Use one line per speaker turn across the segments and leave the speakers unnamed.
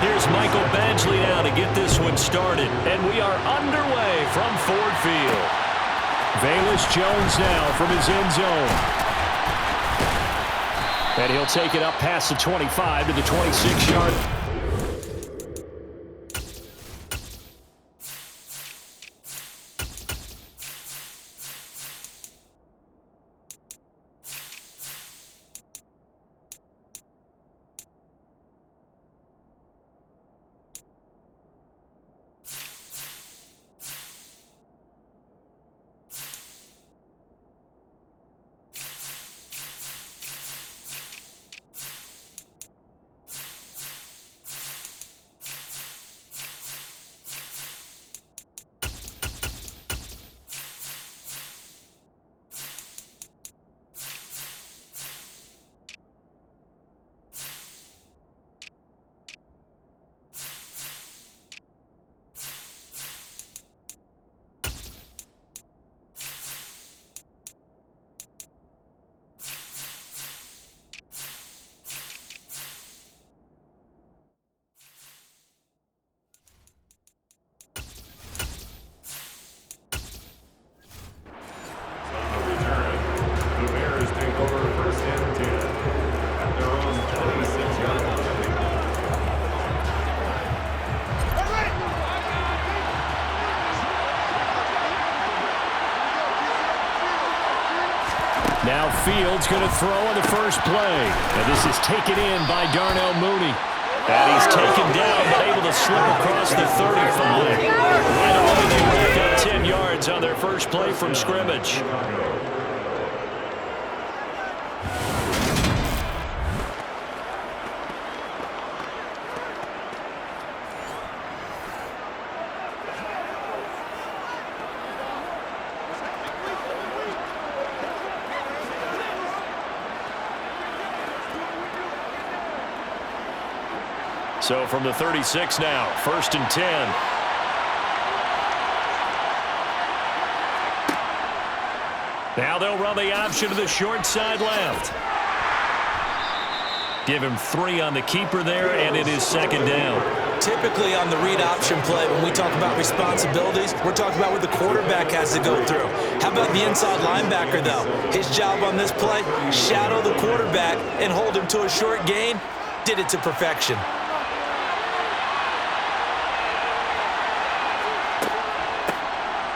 Here's Michael Badgley now to get this one started. And we are underway from Ford Field. Velus Jones now from his end zone. And he'll take it up past the 25 to the 26-yard. Now Fields going to throw on the first play. And this is taken in by Darnell Mooney. And he's taken down but able to slip across the 35. Right away they rack up 10 yards on their first play from scrimmage. So from the 36 now, 1st and 10. Now they'll run the option to the short side left. Give him 3 on the keeper there, and it is 2nd down.
Typically on the read option play, when we talk about responsibilities, we're talking about what the quarterback has to go through. How about the inside linebacker, though? His job on this play, shadow the quarterback and hold him to a short gain. Did it to perfection.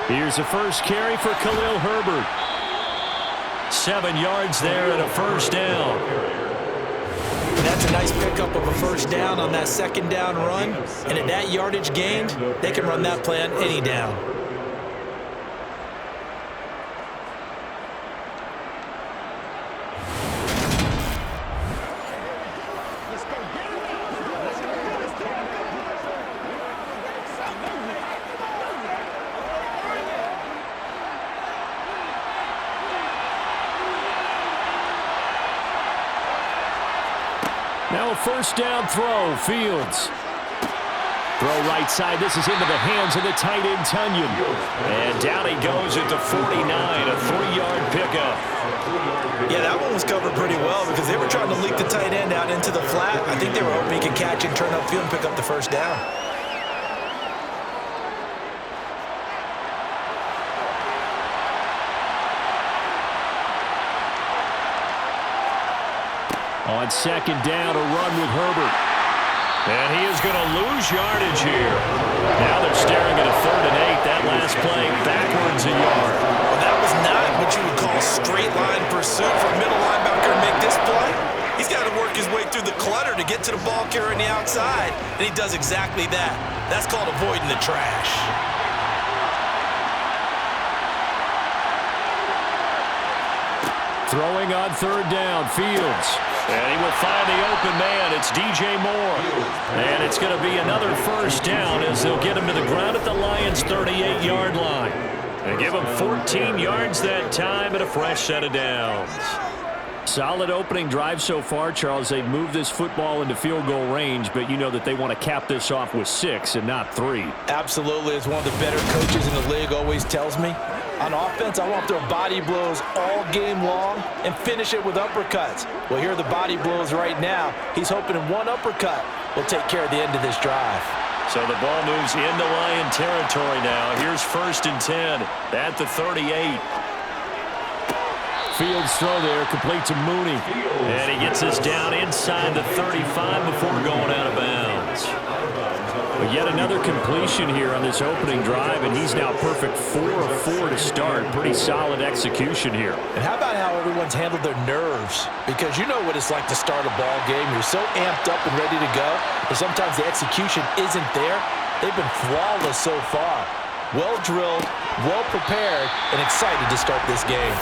Here's the first carry for Khalil Herbert. 7 yards there and a 1st down.
That's a nice pickup of a 1st down on that 2nd down run. And at that yardage gained, they can run that play on any down.
Now a 1st down throw, Fields. Throw right side. This is into the hands of the tight end, Tunyon. And down he goes at the 49, a 3-yard pickup.
Yeah, that one was covered pretty well because they were trying to leak the tight end out into the flat. I think they were hoping he could catch and turn upfield and pick up the 1st down.
On 2nd down, a run with Herbert. And he is going to lose yardage here. Now they're staring at a 3rd and 8. That last play backwards a yard.
Well, that was not what you would call straight line pursuit for a middle linebacker to make this play. He's got to work his way through the clutter to get to the ball carrier on the outside, and he does exactly that. That's called avoiding the trash.
Throwing on 3rd down, Fields. And he will find the open man. It's DJ Moore. And it's going to be another 1st down as they'll get him to the ground at the Lions' 38-yard line. And give him 14 yards that time and a fresh set of downs. Solid opening drive so far, Charles. They've moved this football into field goal range, but you know that they want to cap this off with 6 and not 3.
Absolutely. As one of the better coaches in the league always tells me, On offense, I want to throw body blows all game long and finish it with uppercuts. Well, here are the body blows right now. He's hoping in one uppercut will take care of the end of this drive.
So the ball moves into Lion territory now. Here's 1st and 10 at the 38. Fields throw there, complete to Mooney. And he gets this down inside the 35 before going out of bounds. But yet another completion here on this opening drive, and he's now perfect 4 of 4 to start. Pretty solid execution here.
And how about how everyone's handled their nerves? Because you know what it's like to start a ball game. You're so amped up and ready to go, but sometimes the execution isn't there. They've been flawless so far. Well drilled, well prepared, and excited to start this game.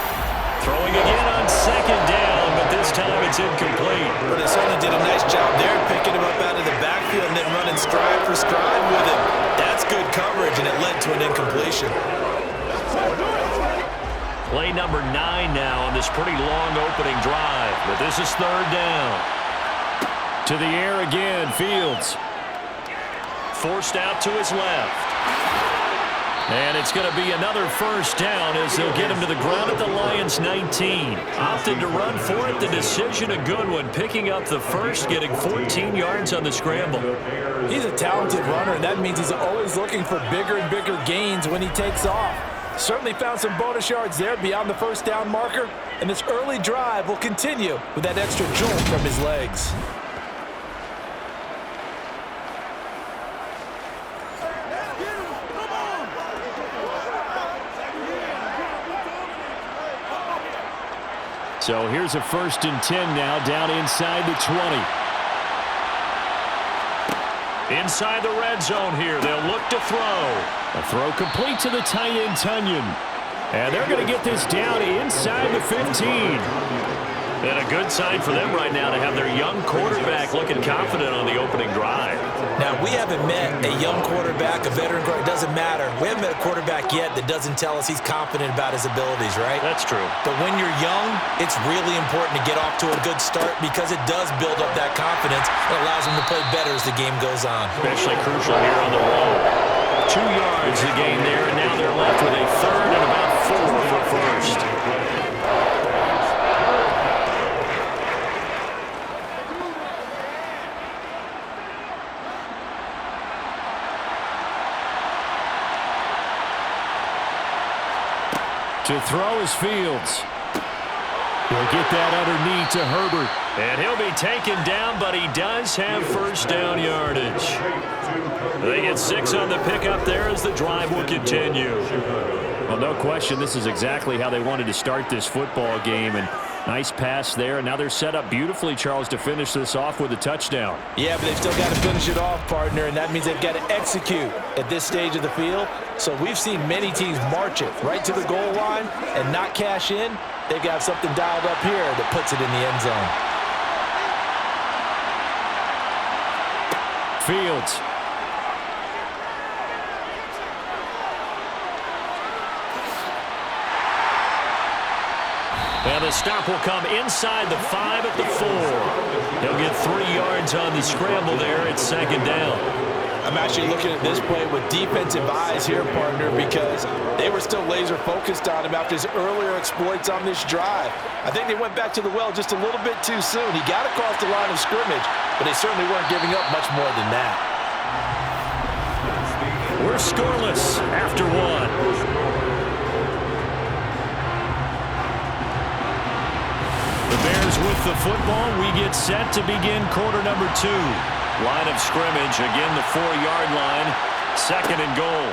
Throwing again on 2nd down, but this time it's incomplete.
But they certainly did a nice job there, picking him up out of the backfield and then running stride for stride with him. That's good coverage, and it led to an incompletion.
Play number 9 now on this pretty long opening drive, but this is 3rd down. To the air again, Fields. Forced out to his left. And it's going to be another 1st down as they'll get him to the ground at the Lions' 19. Opted to run for it. The decision a good one. Picking up the first, getting 14 yards on the scramble.
He's a talented runner, and that means he's always looking for bigger and bigger gains when he takes off. Certainly found some bonus yards there beyond the 1st down marker. And this early drive will continue with that extra jolt from his legs.
So here's a 1st and 10 now, down inside the 20. Inside the red zone here, they'll look to throw. A throw complete to the tight end, Tunyon. And they're going to get this down inside the 15. And a good sign for them right now to have their young quarterback looking confident on the opening drive.
Now, we haven't met a young quarterback, a veteran quarterback. It doesn't matter. We haven't met a quarterback yet that doesn't tell us he's confident about his abilities, right?
That's true.
But when you're young, it's really important to get off to a good start because it does build up that confidence. It allows him to play better as the game goes on.
Especially crucial here on the road. 2 yards to gain there, and now they're left with a 3rd and about 4 for 1st. To throw is Fields. He'll get that underneath to Herbert. And he'll be taken down, but he does have 1st down yardage. They get 6 on the pickup there as the drive will continue. Well, no question, this is exactly how they wanted to start this football game. And nice pass there. And now they're set up beautifully, Charles, to finish this off with a touchdown.
Yeah, but they've still got to finish it off, partner, and that means they've got to execute at this stage of the field. So we've seen many teams march it right to the goal line and not cash in. They've got something dialed up here that puts it in the end zone.
Fields. And the stop will come inside the 5 at the 4. He'll get 3 yards on the scramble there at 2nd down.
I'm actually looking at this play with defensive eyes here, partner, because they were still laser focused on him after his earlier exploits on this drive. I think they went back to the well just a little bit too soon. He got across the line of scrimmage, but they certainly weren't giving up much more than that.
We're scoreless after 1. The Bears with the football. We get set to begin quarter number 2. Line of scrimmage, again the 4-yard line. 2nd and goal.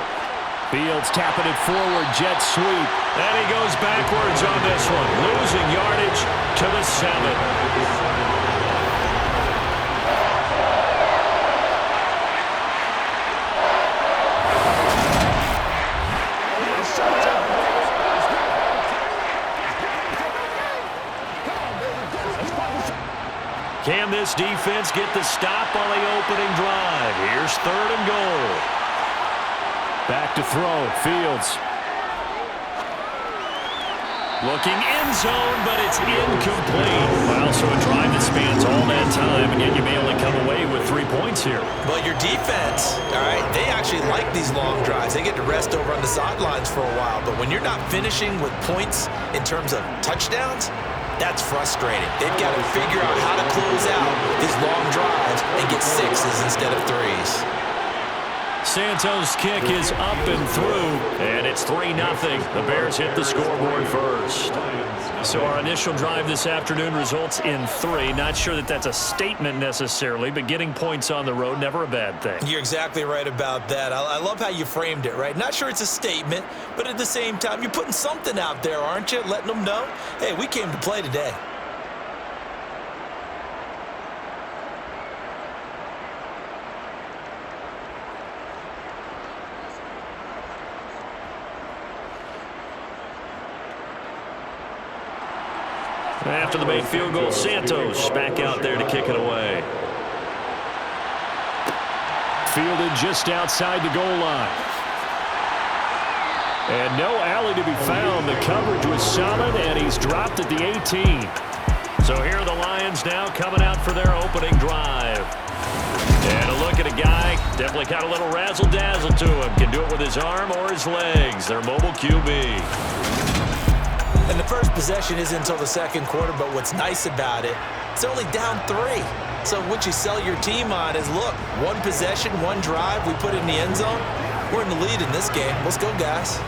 Fields tapping it forward, jet sweep. And he goes backwards on this one. Losing yardage to the 7. Can this defense get the stop on the opening drive? Here's 3rd and goal. Back to throw. Fields. Looking end zone, but it's incomplete. Well, so a drive that spans all that time, and yet you may only come away with 3 points offense here?
Well, your defense, all right, they actually like these long drives. They get to rest over on the sidelines for a while. But when you're not finishing with points in terms of touchdowns, that's frustrating. They've got to figure out how to close out these long drives and get sixes instead of threes.
Santos' kick is up and through, and it's 3-0. The Bears hit the scoreboard first. So our initial drive this afternoon results in 3. Not sure that that's a statement necessarily, but getting points on the road, never a bad thing.
You're exactly right about that. I love how you framed it, right? Not sure it's a statement, but at the same time, you're putting something out there, aren't you? Letting them know, hey, we came to play today.
After the made field goal, Santos back out there to kick it away. Fielded just outside the goal line. And no alley to be found. The coverage was solid, and he's dropped at the 18. So here are the Lions now coming out for their opening drive. And a look at a guy, definitely got a little razzle-dazzle to him. Can do it with his arm or his legs. Their mobile QB.
And the first possession isn't until the second quarter, but what's nice about it, it's only down 3. So what you sell your team on is, look, one possession, one drive, we put it in the end zone. We're in the lead in this game. Let's go, guys.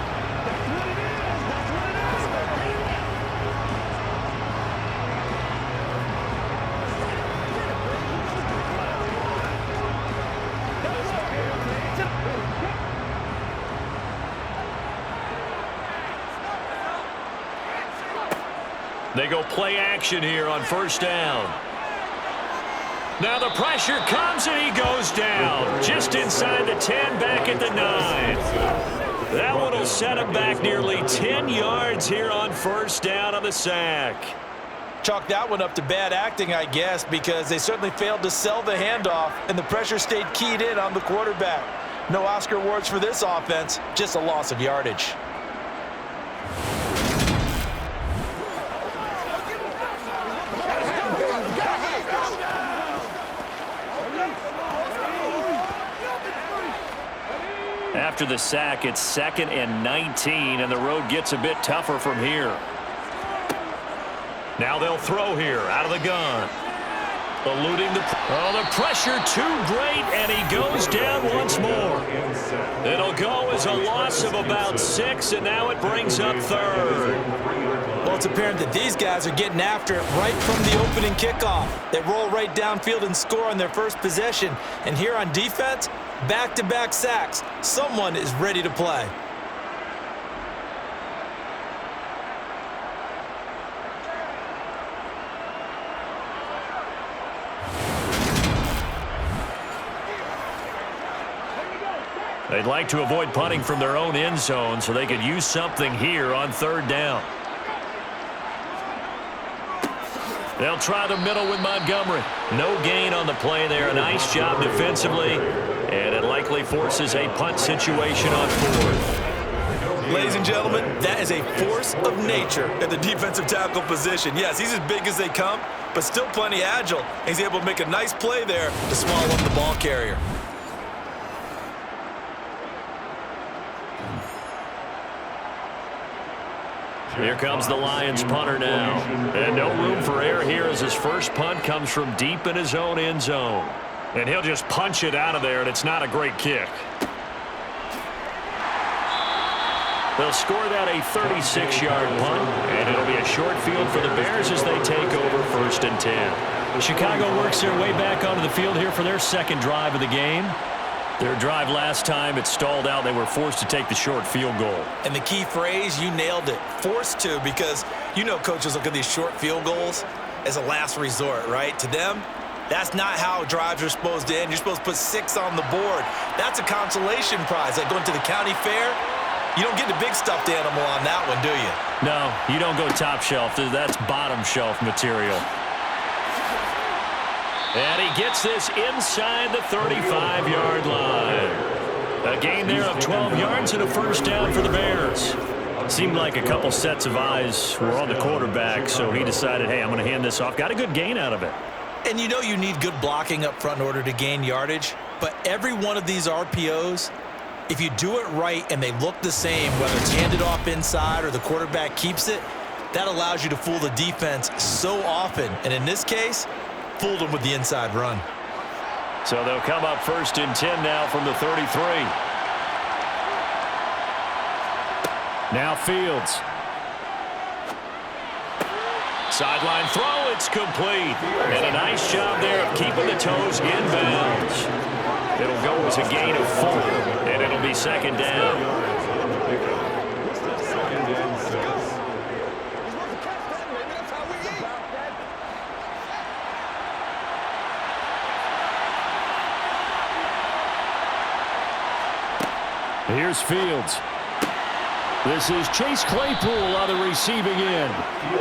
They go play action here on first down. Now the pressure comes and he goes down. Just inside the 10, back at the 9. That one will set him back nearly 10 yards here on first down on the sack.
Chalk that one up to bad acting, I guess, because they certainly failed to sell the handoff, and the pressure stayed keyed in on the quarterback. No Oscar awards for this offense, just a loss of yardage.
After the sack, it's 2nd and 19, and the road gets a bit tougher from here. Now they'll throw here out of the gun. Eluding the pressure too great, and he goes down once more. It'll go as a loss of about 6, and now it brings up 3rd.
Well, it's apparent that these guys are getting after it right from the opening kickoff. They roll right downfield and score on their first possession. And here on defense, back-to-back sacks. Someone is ready to play.
They'd like to avoid punting from their own end zone so they could use something here on 3rd down. They'll try the middle with Montgomery. No gain on the play there. A nice job defensively, and it likely forces a punt situation on 4th.
Ladies and gentlemen, that is a force of nature at the defensive tackle position. Yes, he's as big as they come, but still plenty agile. He's able to make a nice play there to swallow up the ball carrier.
Here comes the Lions punter now. And no room for error here as his first punt comes from deep in his own end zone. And he'll just punch it out of there, and it's not a great kick. They'll score that a 36-yard punt, and it'll be a short field for the Bears as they take over 1st and 10. Chicago works their way back onto the field here for their second drive of the game. Their drive last time, it stalled out. They were forced to take the short field goal.
And the key phrase, you nailed it, forced to, because you know coaches look at these short field goals as a last resort, right? To them, that's not how drives are supposed to end. You're supposed to put 6 on the board. That's a consolation prize. Like going to the county fair, you don't get the big stuffed animal on that one, do you?
No, you don't go top shelf. That's bottom shelf material. And he gets this inside the 35-yard line. A gain there of 12 yards and a first down for the Bears. Seemed like a couple sets of eyes were on the quarterback, so he decided, hey, I'm going to hand this off. Got a good gain out of it.
And you know you need good blocking up front in order to gain yardage, but every one of these RPOs, if you do it right and they look the same, whether it's handed off inside or the quarterback keeps it, that allows you to fool the defense so often. And in this case, fooled them with the inside run.
So they'll come up 1st and 10 now from the 33. Now Fields. Sideline throw, it's complete. And a nice job there of keeping the toes inbounds. It'll go as a gain of 4, and it'll be 2nd down. Here's Fields. This is Chase Claypool on the receiving end.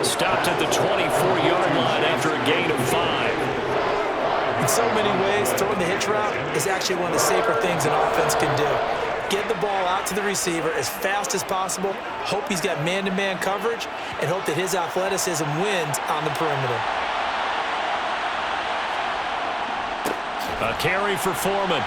Stopped at the 24-yard line after a gain of 5.
In so many ways, throwing the hitch route is actually one of the safer things an offense can do. Get the ball out to the receiver as fast as possible, hope he's got man-to-man coverage, and hope that his athleticism wins on the perimeter.
A carry for Foreman.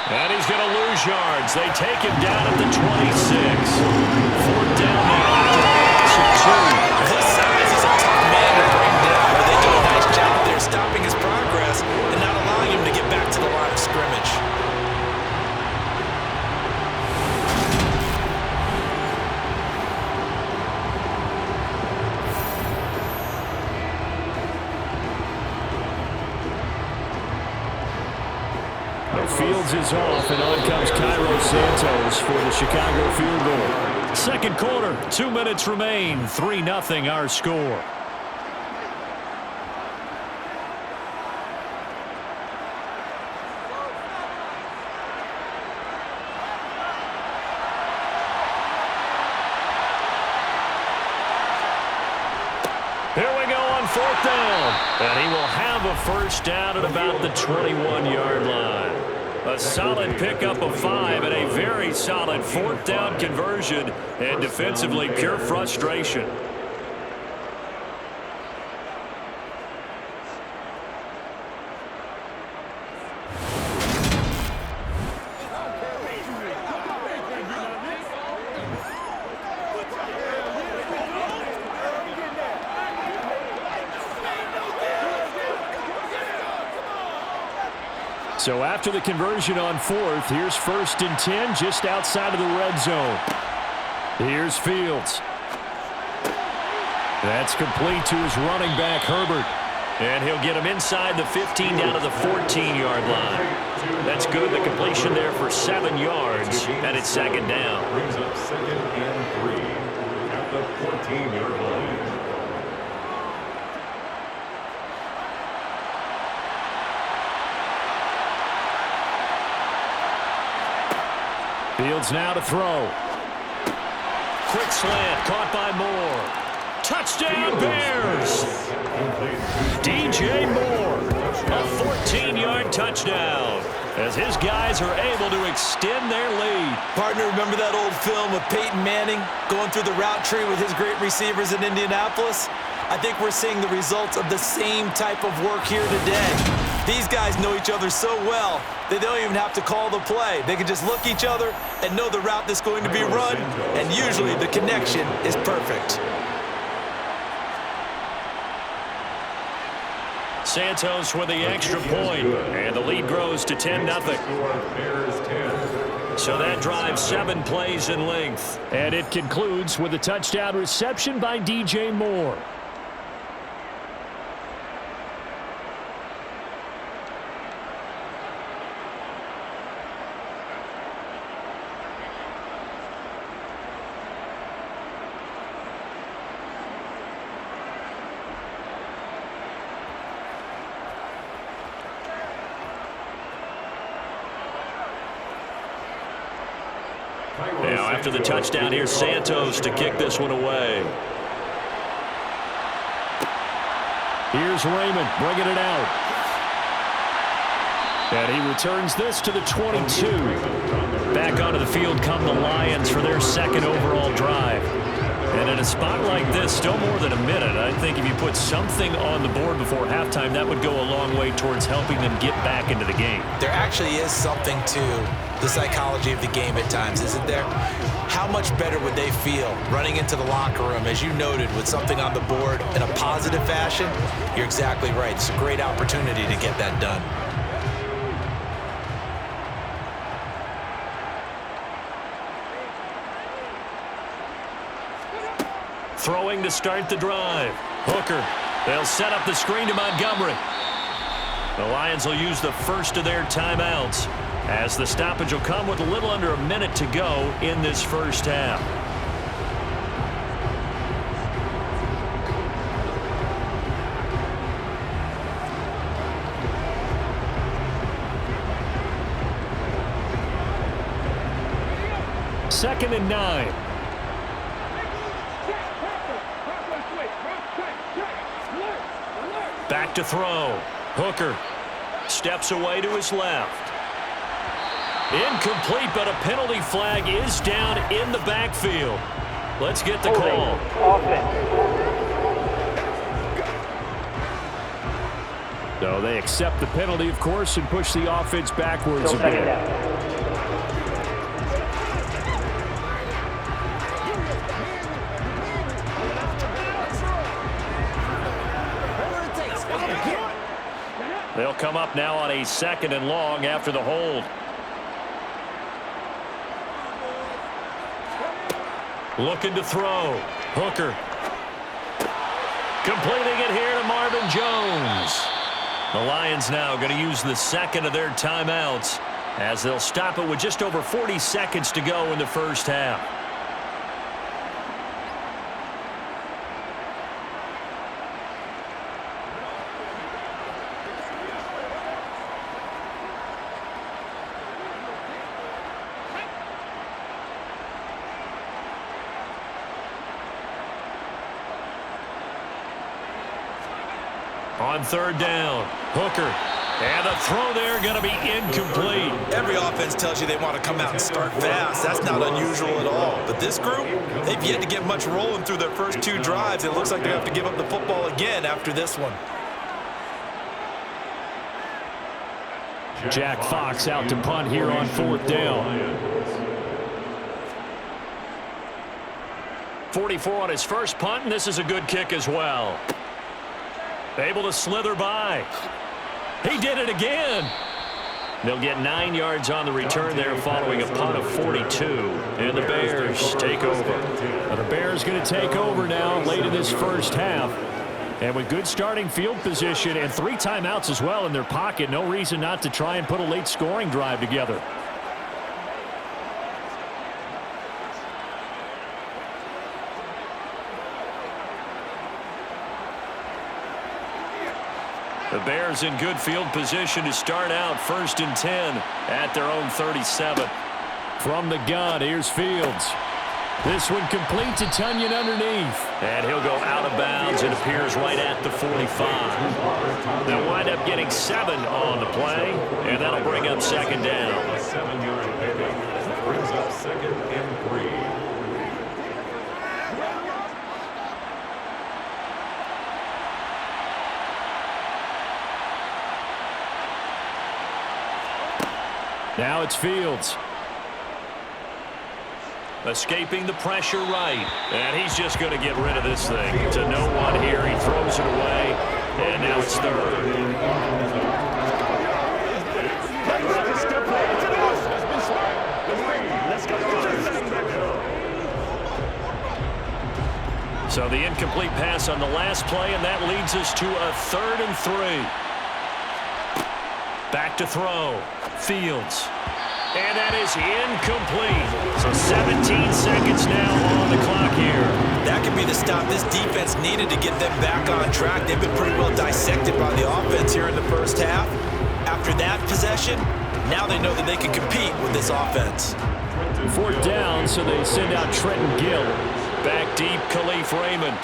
And he's going to lose yards. They take him down at the 26. 4th down now after a loss of 2.
His size is a tough man to bring down, but they do a nice job there stopping his progress and not allowing him to get back to the line of scrimmage.
Fields is off, and on comes Cairo Santos for the Chicago field goal. 2nd quarter, 2 minutes remain, 3-0 our score. Here we go on 4th down, and he will have a 1st down at about the 21-yard line. A solid pickup of 5 and a very solid 4th down conversion, and defensively pure frustration. So after the conversion on 4th, here's 1st and 10 just outside of the red zone. Here's Fields. That's complete to his running back, Herbert. And he'll get him inside the 15 down to the 14-yard line. That's good. The completion there for 7 yards, and it's 2nd down.
Brings up 2nd and 3 at the 14-yard line.
Fields now to throw. Quick slant, caught by Moore. Touchdown, Bears! DJ Moore, a 14-yard touchdown, as his guys are able to extend their lead.
Partner, remember that old film with Peyton Manning going through the route tree with his great receivers in Indianapolis? I think we're seeing the results of the same type of work here today. These guys know each other so well that they don't even have to call the play. They can just look each other and know the route that's going to be run, and usually the connection is perfect.
Santos with the extra point, and the lead grows to 10-0. So that drives 7 plays in length. And it concludes with a touchdown reception by DJ Moore. Now after the touchdown, here's Santos to kick this one away. Here's Raymond bringing it out. And he returns this to the 22. Back onto the field come the Lions for their 2nd overall drive. And in a spot like this, still more than a minute, I think if you put something on the board before halftime, that would go a long way towards helping them get back into the game.
There actually is something to the psychology of the game at times, isn't there? How much better would they feel running into the locker room, as you noted, with something on the board in a positive fashion? You're exactly right. It's a great opportunity to get that done.
Throwing to start the drive. Hooker. They'll set up the screen to Montgomery. The Lions will use the first of their timeouts, as the stoppage will come with a little under a minute to go in this first half. Second and 9. Back to throw. Hooker steps away to his left. Incomplete, but a penalty flag is down in the backfield. Let's get the call. So they accept the penalty, of course, and push the offense backwards a bit. They'll come up now on a second and long after the hold. Looking to throw. Hooker. Completing it here to Marvin Jones. The Lions now going to use the second of their timeouts, as they'll stop it with just over 40 seconds to go in the first half. On third down, Hooker. And the throw there going to be incomplete.
Every offense tells you they want to come out and start fast. That's not unusual at all. But this group, they've yet to get much rolling through their first two drives. It looks like they have to give up the football again after this one.
Jack Fox out to punt here on fourth down. 44 on his first punt, and this is a good kick as well. Able to slither by. He did it again. They'll get 9 yards on the return there following a punt of 42. And the Bears take over. Now the Bears going to take over now late in this first half. And with good starting field position and 3 timeouts as well in their pocket, no reason not to try and put a late scoring drive together. The Bears in good field position to start out first and 10 at their own 37. From the gun, here's Fields. This one complete to Tunyon underneath. And he'll go out of bounds. It appears right at the 45. They'll wind up getting 7 on the play, and that'll bring up second down.
7-yard pickup brings up second and 3.
Now it's Fields. Escaping the pressure right. And he's just going to get rid of this thing. To no one here. He throws it away. And now it's third. So the incomplete pass on the last play, and that leads us to a 3rd and 3. Back to throw. Fields. And that is incomplete. So 17 seconds now on the clock here.
That could be the stop this defense needed to get them back on track. They've been pretty well dissected by the offense here in the first half. After that possession, now they know that they can compete with this offense.
4th down, so they send out Trenton Gill. Back deep, Khalif Raymond.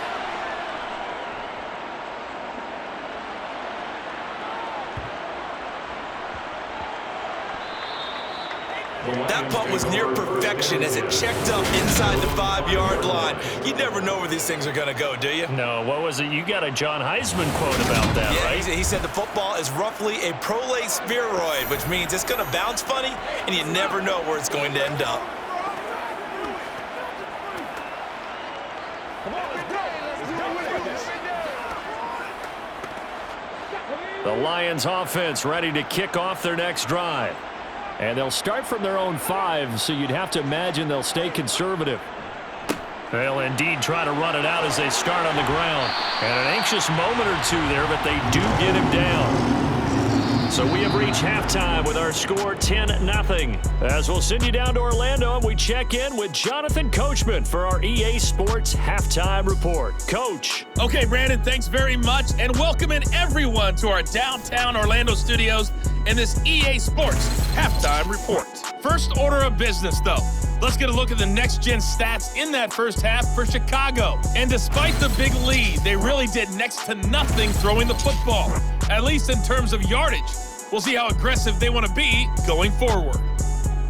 That punt was near perfection as it checked up inside the 5-yard line. You never know where these things are going to go, do you?
No, what was it? You got a John Heisman quote about that,
yeah,
right?
He said the football is roughly a prolate spheroid, which means it's going to bounce funny, and you never know where it's going to end up.
The Lions offense ready to kick off their next drive. And they'll start from their own 5, so you'd have to imagine they'll stay conservative. They'll indeed try to run it out as they start on the ground. And an anxious moment or two there, but they do get him down. So we have reached halftime with our score 10-0. As we'll send you down to Orlando, and we check in with Jonathan Coachman for our EA Sports Halftime Report. Coach.
Okay, Brandon, thanks very much, and welcoming everyone to our downtown Orlando studios in this EA Sports Halftime Report. First order of business, though. Let's get a look at the next-gen stats in that first half for Chicago. And despite the big lead, they really did next to nothing throwing the football, at least in terms of yardage. We'll see how aggressive they want to be going forward.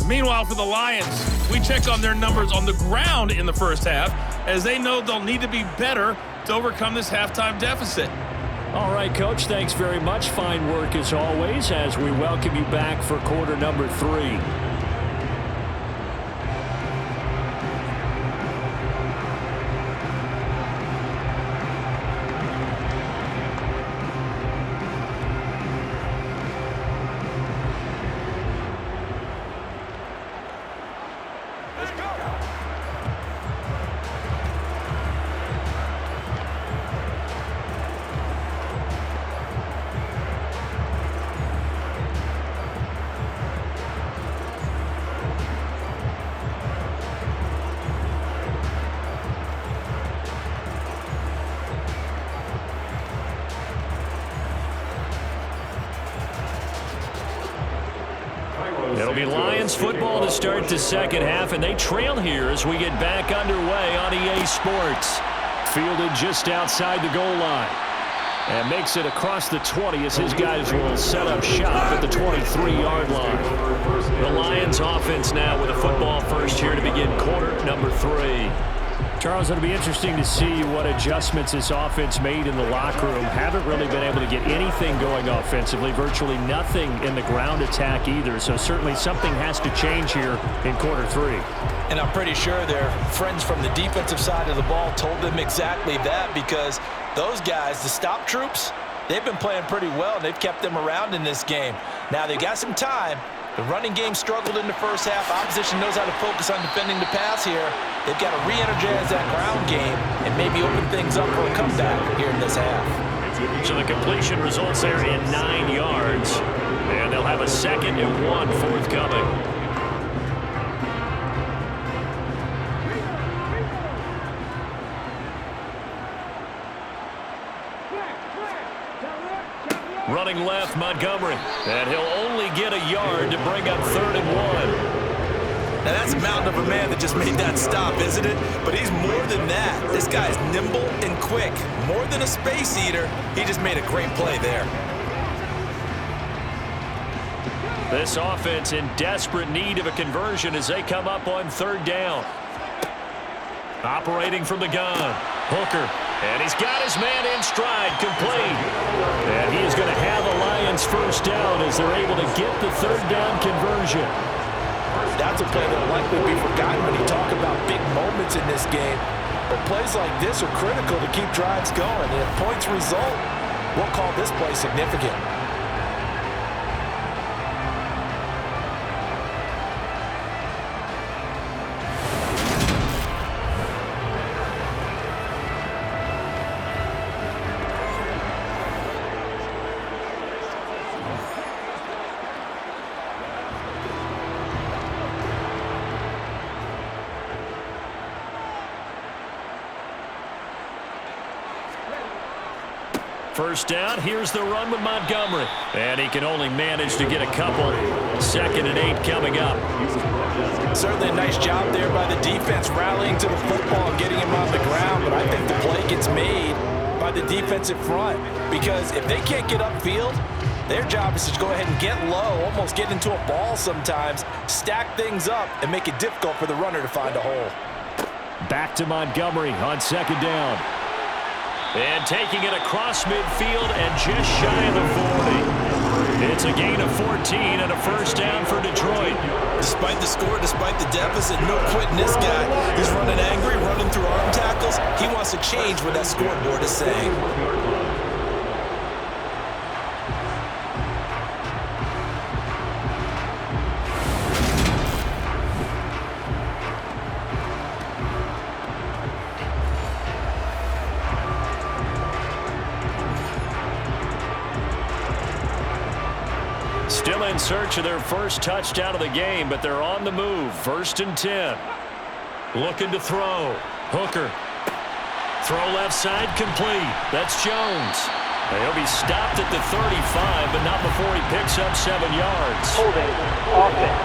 Meanwhile, for the Lions, we check on their numbers on the ground in the first half, as they know they'll need to be better to overcome this halftime deficit.
All right, Coach, thanks very much. Fine work as always as we welcome you back for quarter number 3. It'll be Lions football to start the second half, and they trail here as we get back underway on EA Sports. Fielded just outside the goal line. And makes it across the 20 as his guys will set up shop at the 23-yard line. The Lions offense now with a football first here to begin quarter number 3. Charles, it'll be interesting to see what adjustments this offense made in the locker room. Haven't really been able to get anything going offensively, virtually nothing in the ground attack either. So certainly something has to change here in quarter 3.
And I'm pretty sure their friends from the defensive side of the ball told them exactly that, because those guys, the stop troops, they've been playing pretty well, and they've kept them around in this game. Now, they got some time. The running game struggled in the first half. Opposition knows how to focus on defending the pass here. They've got to re-energize that ground game and maybe open things up for a comeback here in this half.
So the completion results there in 9 yards, and they'll have a 2nd and 1 forthcoming. Running left, Montgomery, and he'll only get a yard to bring up 3rd and 1.
Now that's a mountain of a man that just made that stop, isn't it? But he's more than that. This guy's nimble and quick. More than a space eater, he just made a great play there.
This offense in desperate need of a conversion as they come up on 3rd down. Operating from the gun, Hooker. And he's got his man in stride, complete. And he is going to have the Lions first down as they're able to get the 3rd down conversion.
That's a play that will likely be forgotten when you talk about big moments in this game. But plays like this are critical to keep drives going. And if points result, we'll call this play significant.
First down, here's the run with Montgomery. And he can only manage to get a couple. 2nd and 8 coming up.
Certainly a nice job there by the defense rallying to the football and getting him on the ground. But I think the play gets made by the defensive front. Because if they can't get upfield, Their job is to go ahead and get low, almost get into a ball sometimes, stack things up, and make it difficult for the runner to find a hole.
Back to Montgomery on second down. And taking it across midfield and just shy of the 40. It's a gain of 14 and a first down for Detroit.
Despite the score, despite the deficit, no quitting this guy. He's running angry, running through arm tackles. He wants to change what that scoreboard is saying.
Still in search of their first touchdown of the game, but they're on the move. 1st and 10. Looking to throw. Hooker. Throw left side complete. That's Jones. He'll be stopped at the 35, but not before he picks up 7 yards.
Holding. Offense.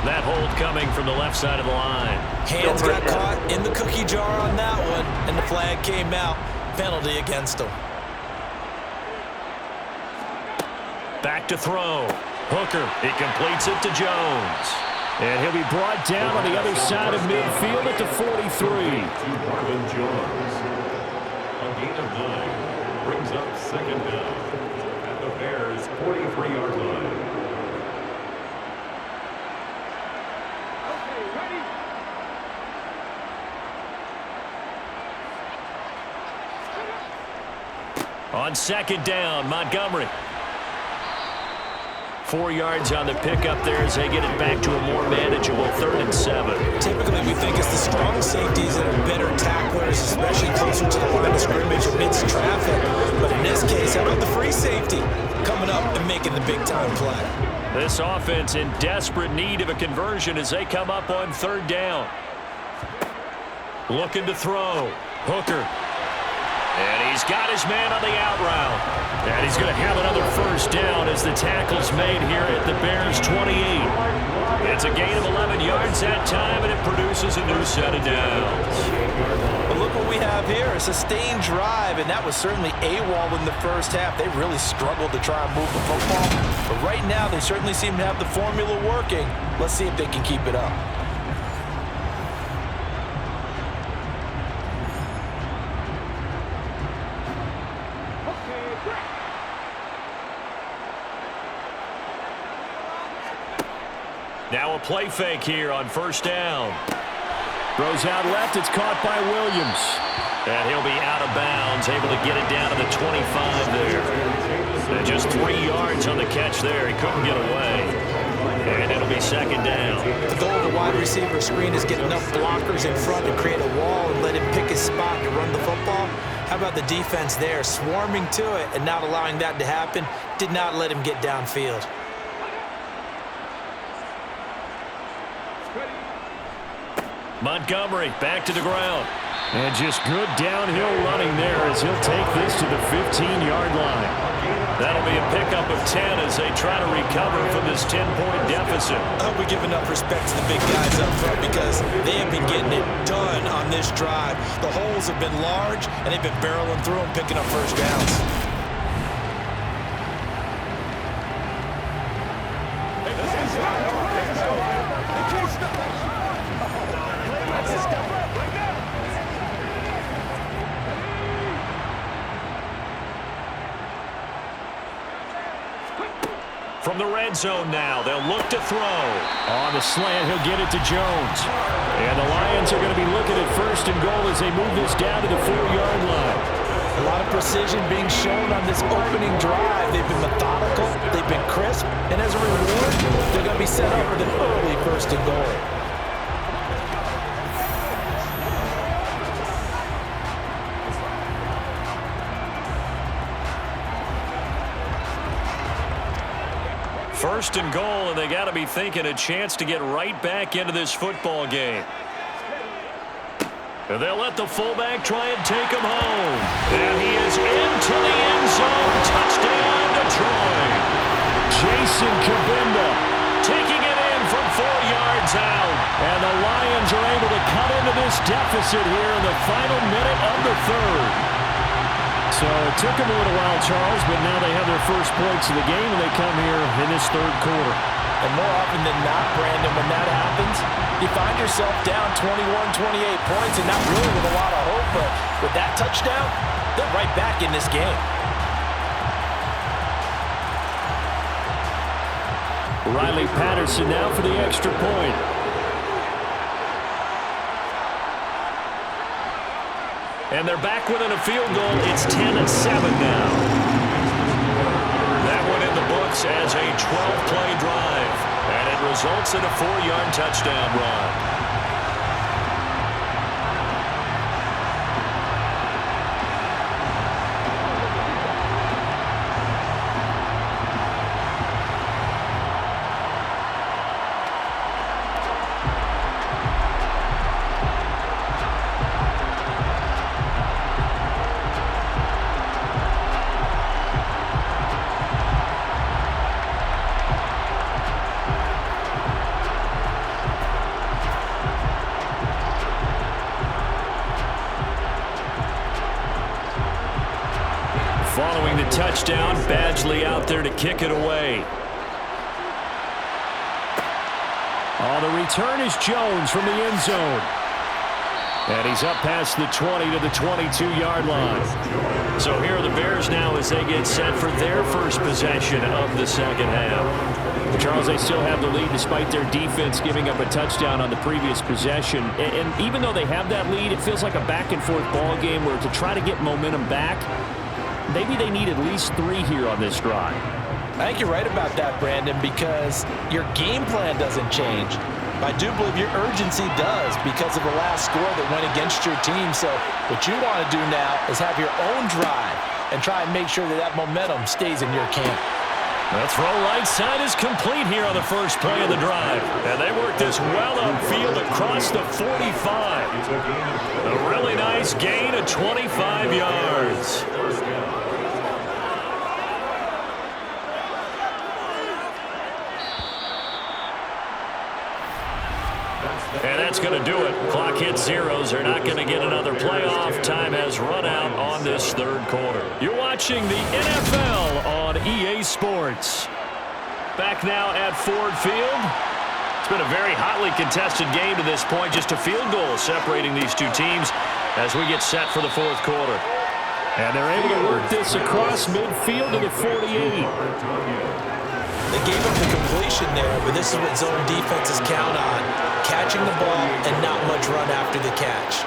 That hold coming from the left side of the line.
Hands got caught in the cookie jar on that one, and the flag came out. Penalty against him.
Back to throw. Hooker. He completes it to Jones. And he'll be brought down on the other side of midfield at the 43.
To Marvin Jones. A gain of 9 brings up second down at the Bears' 43-yard line.
On second down, Montgomery. 4 yards on the pickup there as they get it back to a more manageable 3rd and 7.
Typically, we think it's the strong safeties that are better tacklers, especially closer to the line of scrimmage amidst traffic. But in this case, how about the free safety coming up and making the big-time play?
This offense in desperate need of a conversion as they come up on 3rd down. Looking to throw. Hooker. And he's got his man on the out route. And he's going to have another first down as the tackle's made here at the Bears' 28. It's a gain of 11 yards that time, and it produces a new set of downs.
But look what we have here, a sustained drive, and that was certainly AWOL in the first half. They really struggled to try and move the football. But right now, they certainly seem to have the formula working. Let's see if they can keep it up.
Now a play fake here on 1st down. Throws out left. It's caught by Williams. And he'll be out of bounds, able to get it down to the 25 there. And just 3 yards on the catch there. He couldn't get away. And it'll be 2nd down.
The goal of the wide receiver screen is get enough blockers in front to create a wall and let him pick his spot to run the football. How about the defense there, swarming to it and not allowing that to happen? Did not let him get downfield.
Montgomery back to the ground. And just good downhill running there as he'll take this to the 15-yard line. That'll be a pickup of 10 as they try to recover from this 10-point deficit.
I hope we give enough respect to the big guys up front because they have been getting it done on this drive. The holes have been large, and they've been barreling through them, picking up first downs.
From the red zone now, they'll look to throw. On the slant, he'll get it to Jones. And the Lions are going to be looking at 1st and goal as they move this down to the 4-yard line.
A lot of precision being shown on this opening drive. They've been methodical, they've been crisp, and as a reward, they're going to be set up with an early 1st and goal.
First and goal, and they got to be thinking a chance to get right back into this football game. And they'll let the fullback try and take him home. And he is into the end zone. Touchdown, Detroit. Jason Kabinda taking it in from 4 yards out. And the Lions are able to cut into this deficit here in the final minute of the 3rd. So it took them a little while, Charles, but now they have their first points of the game, and they come here in this third quarter.
And more often than not, Brandon, when that happens, you find yourself down 21, 28 points and not really with a lot of hope, but with that touchdown, they're right back in this game.
Riley Patterson now for the extra point. And they're back within a field goal. It's 10-7 now. That one in the books as a 12-play drive. And it results in a 4-yard touchdown run. Following the touchdown, Badgley out there to kick it away. Oh, the return is Jones from the end zone. And he's up past the 20 to the 22-yard line. So here are the Bears now as they get set for their first possession of the second half. Charles, they still have the lead despite their defense giving up a touchdown on the previous possession. And even though they have that lead, it feels like a back-and-forth ball game where to try to get momentum back, maybe they need at least 3 here on this drive.
I think you're right about that, Brandon, because your game plan doesn't change. I do believe your urgency does because of the last score that went against your team. So what you want to do now is have your own drive and try and make sure that that momentum stays in your camp.
The throw right side is complete here on the first play of the drive. And they work this well upfield across the 45. A really nice gain of 25 yards. And that's going to do it. Clock hits zeros. They're not going to get another playoff. Time has run out on this third quarter. You're watching the NFL on EA Sports. Back now at Ford Field. It's been a very hotly contested game to this point. Just a field goal separating these two teams as we get set for the fourth quarter. And they're able to work this across midfield to the 48.
They gave up the completion there, but this is what zone defenses count on. Catching the ball and not much run after the catch.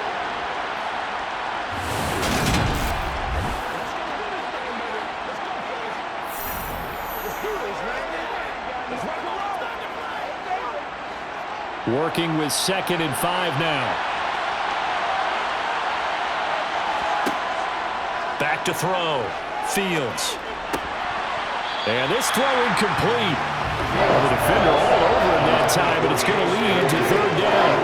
Working with 2nd and 5 now. Back to throw. Fields. And this throw incomplete. The defender all over him that time, but it's going to lead to 3rd down.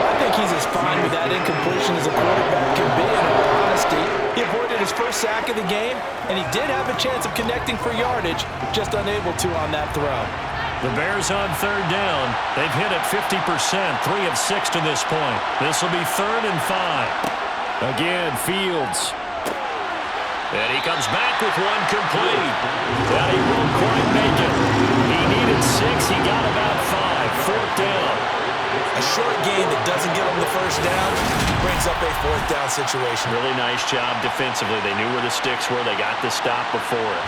I think he's as fine with that incompletion as a quarterback can be, in all honesty. He avoided his first sack of the game, and he did have a chance of connecting for yardage, just unable to on that throw.
The Bears on 3rd down. They've hit it 50%, 3 of 6 to this point. This will be 3rd and 5. Again, Fields. And he comes back with one complete. But he won't quite make it. He needed 6. He got about 5. 4th down.
A short gain that doesn't give him the first down brings up a 4th down situation.
Really nice job defensively. They knew where the sticks were. They got the stop before it.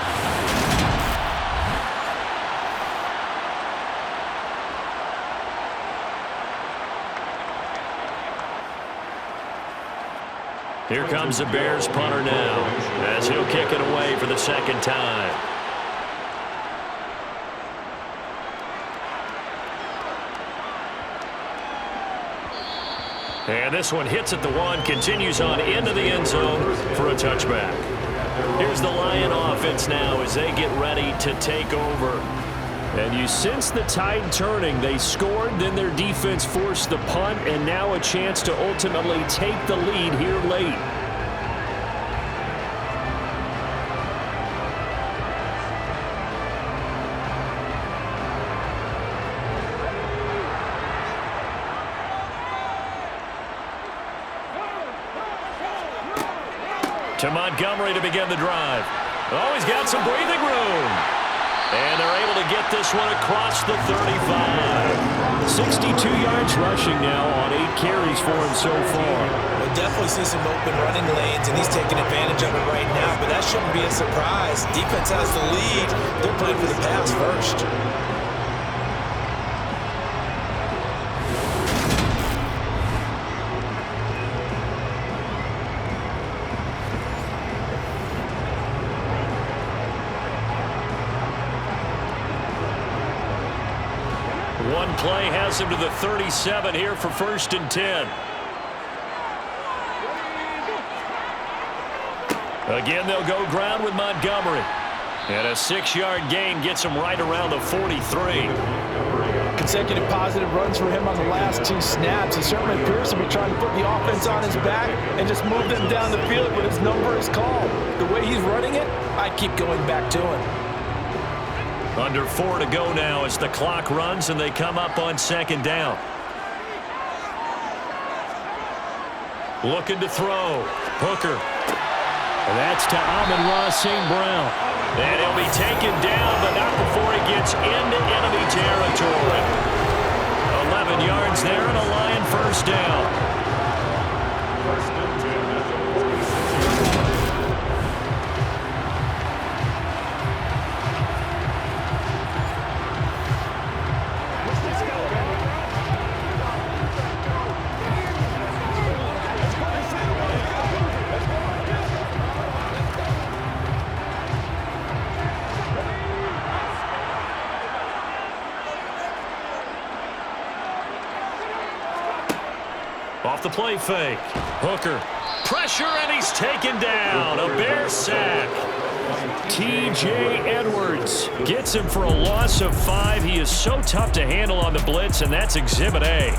Here comes the Bears punter now as he'll kick it away for the 2nd time. And this one hits at the 1, continues on into the end zone for a touchback. Here's the Lion offense now as they get ready to take over. And you sense the tide turning. They scored, then their defense forced the punt, and now a chance to ultimately take the lead here late. To Montgomery to begin the drive. Oh, he's got some breathing room. And they're able to get this one across the 35. 62 yards rushing now on 8 carries for him so far.
We'll definitely see some open running lanes, and he's taking advantage of it right now, but that shouldn't be a surprise. Defense has the lead. They're playing for the pass first.
One play has him to the 37 here for 1st and 10. Again, they'll go ground with Montgomery. And a 6-yard gain gets him right around the 43.
Consecutive positive runs for him on the last 2 snaps. He certainly appears to be trying to put the offense on his back and just move them down the field when his number is called. The way he's running it, I keep going back to him.
Under 4 to go now as the clock runs and they come up on 2nd down. Looking to throw. Hooker. And that's to Amon-Ra St. Brown. And he'll be taken down, but not before he gets into enemy territory. 11 yards there and a Lion 1st down.
1st and 10 at the 46.
Off the play fake. Hooker. Pressure, and he's taken down. A Bear sack. T.J. Edwards gets him for a loss of 5. He is so tough to handle on the blitz, and that's Exhibit A.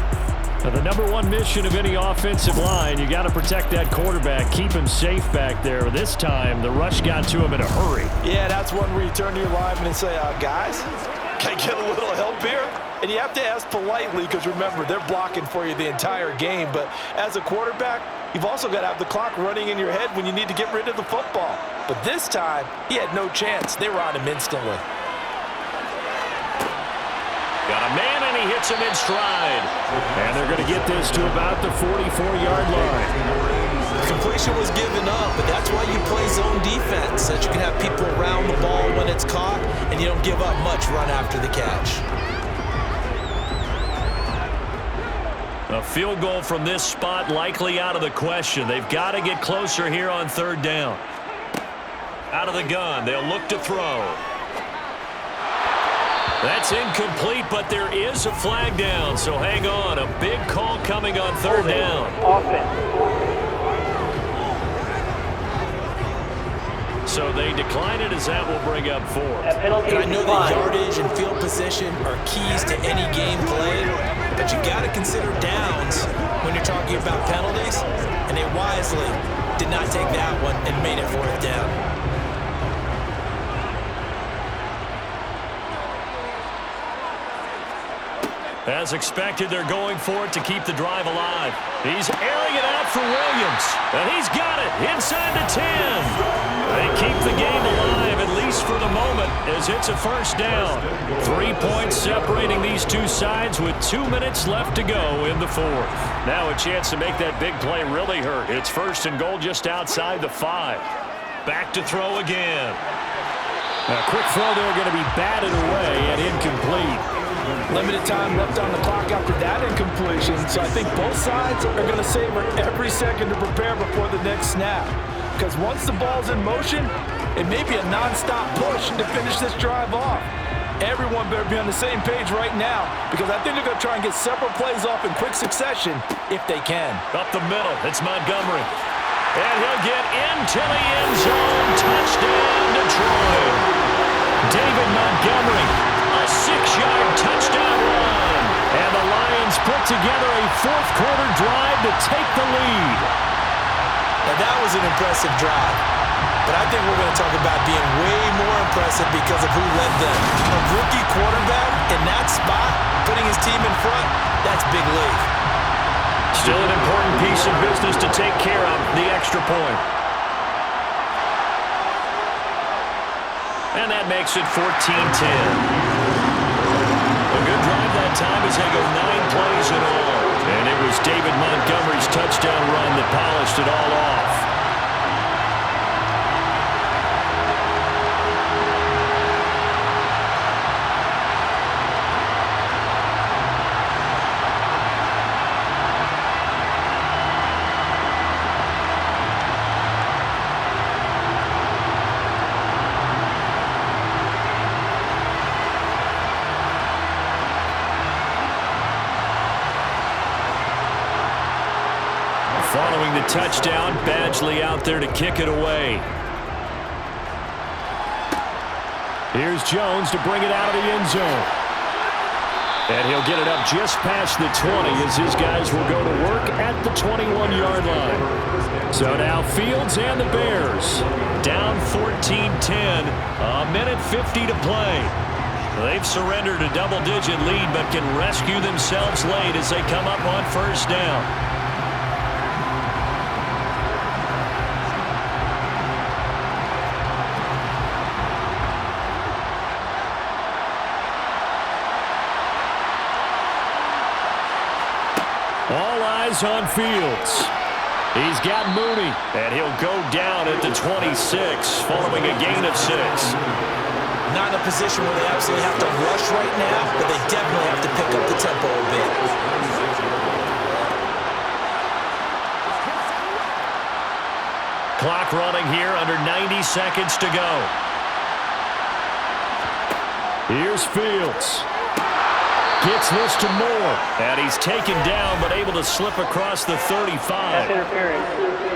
Now, the #1 mission of any offensive line, you got to protect that quarterback, keep him safe back there. This time, the rush got to him in a hurry.
Yeah, that's one where you turn to your lineman and say, guys, can I get a little help here? And you have to ask politely because, remember, they're blocking for you the entire game. But as a quarterback, you've also got to have the clock running in your head when you need to get rid of the football. But this time, he had no chance. They were on him instantly.
Got a man, and he hits him in stride. And they're going to get this to about the 44-yard line.
The completion was given up, but that's why you play zone defense, so that you can have people around the ball when it's caught, and you don't give up much run after the catch.
A field goal from this spot likely out of the question. They've got to get closer here on 3rd down. Out of the gun, they'll look to throw. That's incomplete, but there is a flag down, so hang on. A big call coming on 3rd down. So they decline it as that will bring up 4th.
And I know that yardage and field position are keys to any game played, but you got to consider downs when you're talking about penalties, and they wisely did not take that one and made it 4th down.
As expected, they're going for it to keep the drive alive. He's airing it out for Williams, and he's got it inside the 10. They keep the game alive, at least for the moment, as it's a 1st down. 3 points separating these two sides with 2 minutes left to go in the 4th. Now a chance to make that big play really hurt. It's 1st and goal just outside the 5. Back to throw again. A quick throw there going to be batted away and incomplete.
Limited time left on the clock after that incompletion, so I think both sides are going to savor every second to prepare before the next snap. Because once the ball's in motion, it may be a non-stop push to finish this drive off. Everyone better be on the same page right now, because I think they're going to try and get several plays off in quick succession if they can.
Up the middle, it's Montgomery. And he'll get into the end zone. Touchdown, Detroit. David Montgomery, a 6-yard touchdown run. And the Lions put together a 4th-quarter drive to take the lead.
Now that was an impressive drive, but I think we're going to talk about being way more impressive because of who led them. A rookie quarterback in that spot, putting his team in front, that's big league.
Still an important piece of business to take care of, the extra point. And that makes it 14-10. A good drive that time as they go 9 plays in all. And it was David Montgomery's touchdown run that polished it all off. Following the touchdown, Badgley out there to kick it away. Here's Jones to bring it out of the end zone. And he'll get it up just past the 20 as his guys will go to work at the 21-yard line. So now Fields and the Bears down 14-10, a minute 50 to play. They've surrendered a double-digit lead but can rescue themselves late as they come up on first down. All eyes on Fields. He's got Mooney, and he'll go down at the 26 following a gain of 6.
Not in a position where they absolutely have to rush right now, but they definitely have to pick up the tempo a bit.
Clock running here, under 90 seconds to go. Here's Fields. Gets this to Moore, and he's taken down but able to slip across the 35.
That's interference.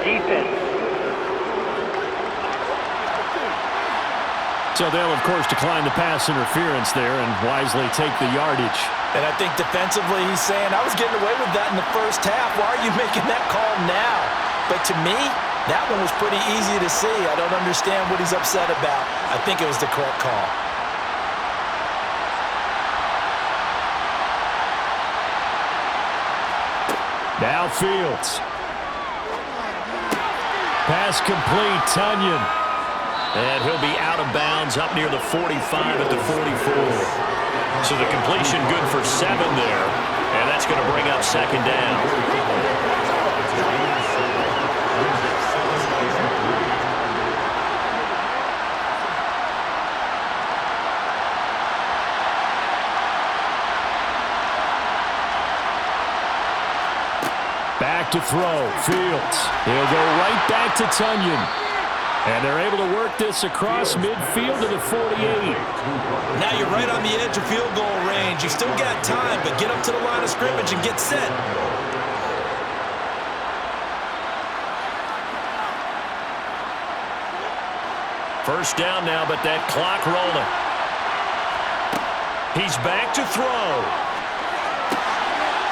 Defense.
So they'll, of course, decline the pass interference there and wisely take the yardage.
And I think defensively he's saying, I was getting away with that in the first half. Why are you making that call now? But to me, that one was pretty easy to see. I don't understand what he's upset about. I think it was the correct call.
Now Fields. Pass complete, Tunyon. And he'll be out of bounds up near the 45 at the 44. So the completion good for 7 there. And that's going to bring up second down. Back to throw, Fields. He'll go right back to Tunyon. And they're able to work this across midfield to the 48.
Now you're right on the edge of field goal range. You still got time, but get up to the line of scrimmage and get set.
First down now, but that clock rolling. He's back to throw.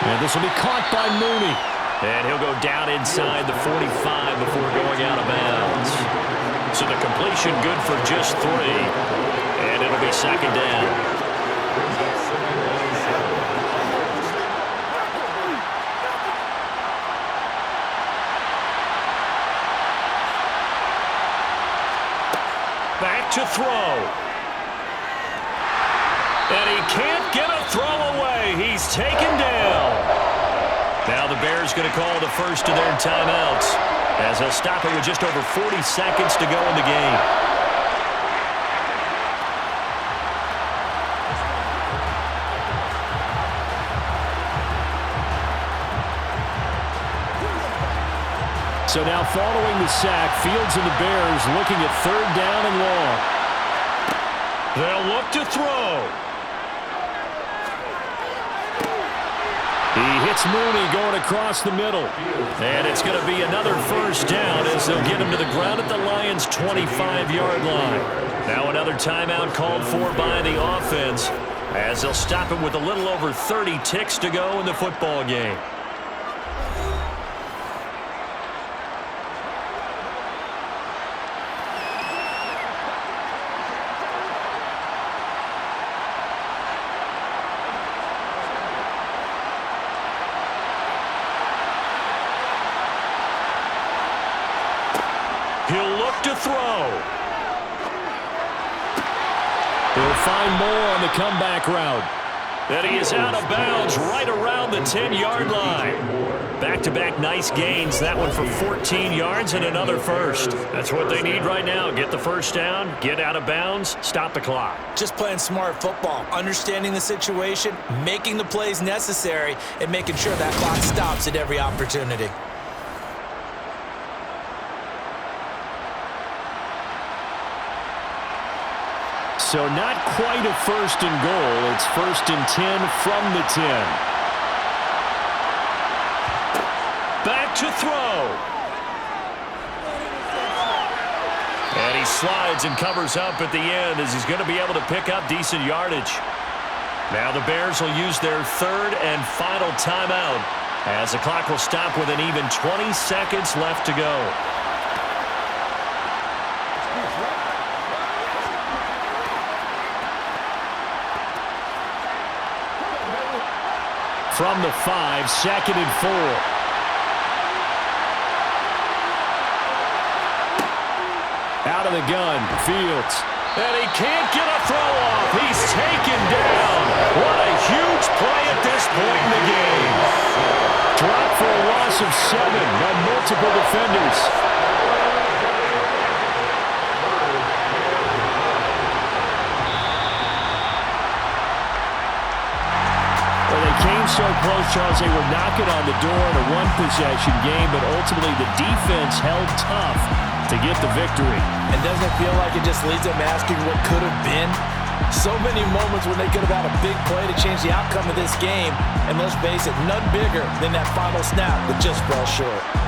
And this will be caught by Mooney. And he'll go down inside the 45 before going out of bounds. So the completion good for just 3. And it'll be second down. Back to throw. And he can't get a throw away. He's taken down. Now the Bears going to call the first of their timeouts as they'll stop it with just over 40 seconds to go in the game. So now following the sack, Fields and the Bears looking at third down and long. They'll look to throw. He hits Mooney going across the middle. And it's going to be another first down as they'll get him to the ground at the Lions' 25-yard line. Now another timeout called for by the offense as they'll stop it with a little over 30 ticks to go in the football game. He'll look to throw. He'll find more on the comeback route. And he is out of bounds right around the 10-yard line. Back-to-back nice gains. That one for 14 yards and another first. That's what they need right now. Get the first down, get out of bounds, stop the clock.
Just playing smart football, understanding the situation, making the plays necessary, and making sure that clock stops at every opportunity.
So not quite a first and goal. It's 1st and 10 from the 10. Back to throw. And he slides and covers up at the end as he's going to be able to pick up decent yardage. Now the Bears will use their 3rd and final timeout as the clock will stop with an even 20 seconds left to go. From the 5, 2nd and 4. Out of the gun, Fields. And he can't get a throw off. He's taken down. What a huge play at this point in the game. Dropped for a loss of 7 on multiple defenders. Came so close, Charles. They were knocking on the door in a one-possession game, but ultimately the defense held tough to get the victory.
And doesn't it feel like it just leaves them asking what could have been? So many moments when they could have had a big play to change the outcome of this game, and let's face it, none bigger than that final snap that just fell short.